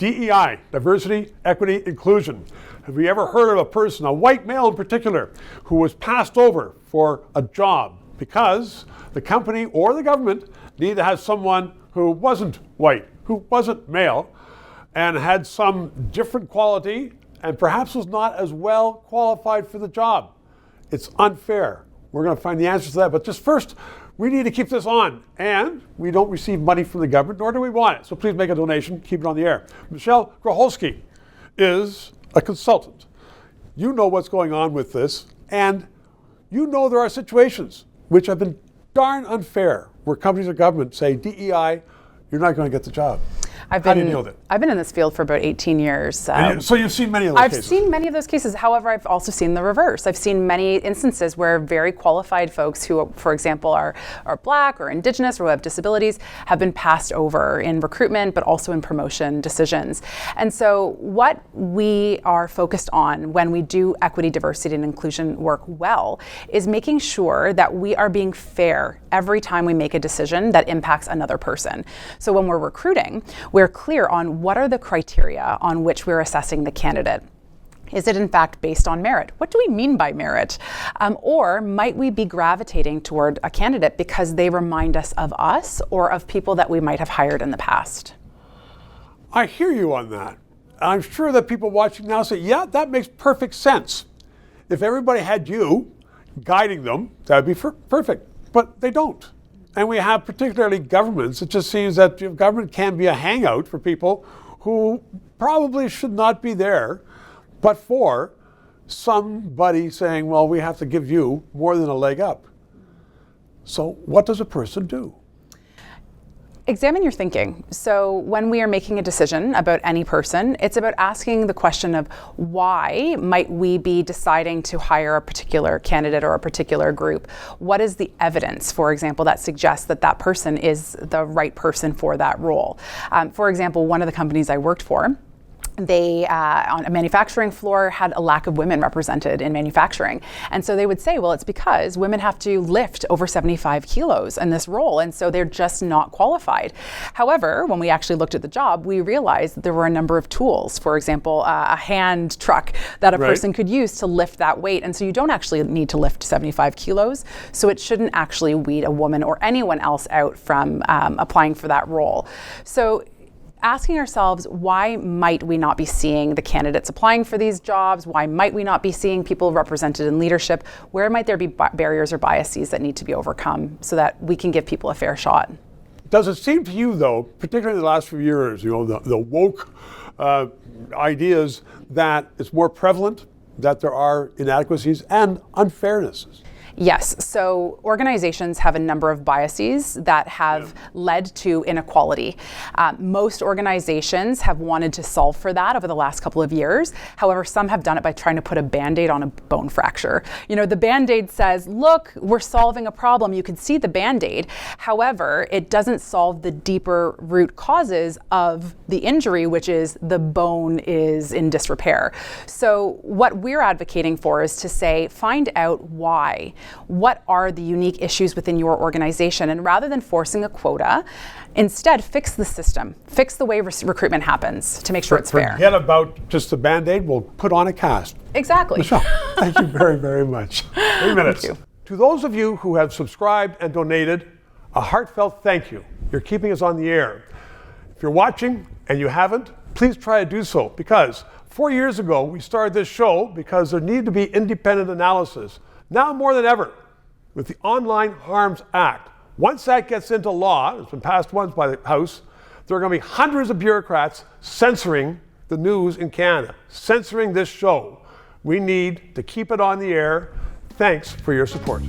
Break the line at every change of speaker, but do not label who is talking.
DEI, diversity, equity, inclusion. Have you ever heard of a person, a white male in particular, who was passed over for a job because the company or the government needed to have someone who wasn't white, who wasn't male, and had some different quality and perhaps was not as well qualified for the job? It's unfair. We're going to find the answers to that. But just first, we need to keep this on. And we don't receive money from the government, nor do we want it. So please make a donation, keep it on the air. Michelle Grocholsky is a consultant. You know what's going on with this, and you know there are situations which have been darn unfair, where companies or government say, DEI, you're not going to get the job. How do you deal with it?
I've been in this field for about 18 years.
So you've seen many of those cases?
I've seen many of those cases. However, I've also seen the reverse. I've seen many instances where very qualified folks who, for example, are Black or Indigenous or who have disabilities have been passed over in recruitment, but also in promotion decisions. And so what we are focused on when we do equity, diversity, and inclusion work well is making sure that we are being fair every time we make a decision that impacts another person. So when we're recruiting, we're clear on what are the criteria on which we're assessing the candidate. Is it in fact based on merit? What do we mean by merit? Or might we be gravitating toward a candidate because they remind us or of people that we might have hired in the past?
I hear you on that. I'm sure that people watching now say, yeah, that makes perfect sense. If everybody had you guiding them, that would be perfect. But they don't. And we have particularly governments. It just seems that government can be a hangout for people who probably should not be there, but for somebody saying, well, we have to give you more than a leg up. So what does a person do?
Examine your thinking. So when we are making a decision about any person, it's about asking the question of why might we be deciding to hire a particular candidate or a particular group? What is the evidence, for example, that suggests that that person is the right person for that role? For example, one of the companies I worked for, they, on a manufacturing floor, had a lack of women represented in manufacturing. And so they would say, well, it's because women have to lift over 75 kilos in this role, and so they're just not qualified. However, when we actually looked at the job, we realized that there were a number of tools, for example, a hand truck that a person could use to lift that weight. And so you don't actually need to lift 75 kilos. So it shouldn't actually weed a woman or anyone else out from applying for that role. So asking ourselves, why might we not be seeing the candidates applying for these jobs? Why might we not be seeing people represented in leadership? Where might there be barriers or biases that need to be overcome so that we can give people a fair shot?
Does it seem to you, though, particularly in the last few years, the woke ideas, that it's more prevalent, that there are inadequacies and unfairnesses?
Yes. So organizations have a number of biases that have led to inequality. Most organizations have wanted to solve for that over the last couple of years. However, some have done it by trying to put a Band-Aid on a bone fracture. The Band-Aid says, look, we're solving a problem. You can see the Band-Aid. However, it doesn't solve the deeper root causes of the injury, which is the bone is in disrepair. So what we're advocating for is to say, find out why. What are the unique issues within your organization? And rather than forcing a quota, instead fix the system, fix the way recruitment happens to make sure it's fair.
Forget about just a Band-Aid, we'll put on a cast.
Exactly.
Michelle, thank you very, very much. 3 minutes.
Thank you.
To those of you who have subscribed and donated, a heartfelt thank you. You're keeping us on the air. If you're watching and you haven't, please try to do so, because 4 years ago we started this show because there needed to be independent analysis. Now more than ever, with the Online Harms Act, once that gets into law, it's been passed once by the House, there are going to be hundreds of bureaucrats censoring the news in Canada, censoring this show. We need to keep it on the air. Thanks for your support.